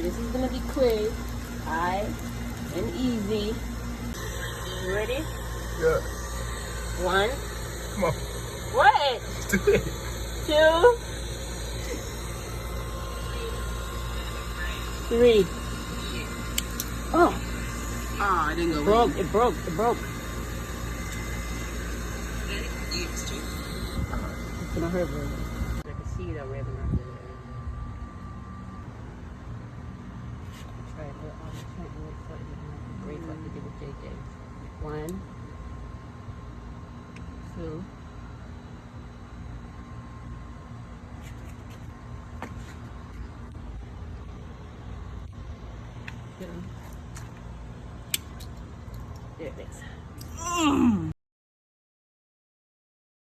this is gonna be quick, and easy. You ready? Yeah. 1. Come on. What? Do it. 2. 3. Oh. Ah, I didn't go. It broke. It's gonna hurt very much. I can see that ribbon right there. Try it on the front and look like break like you did with JJ. 1, 2. There it is.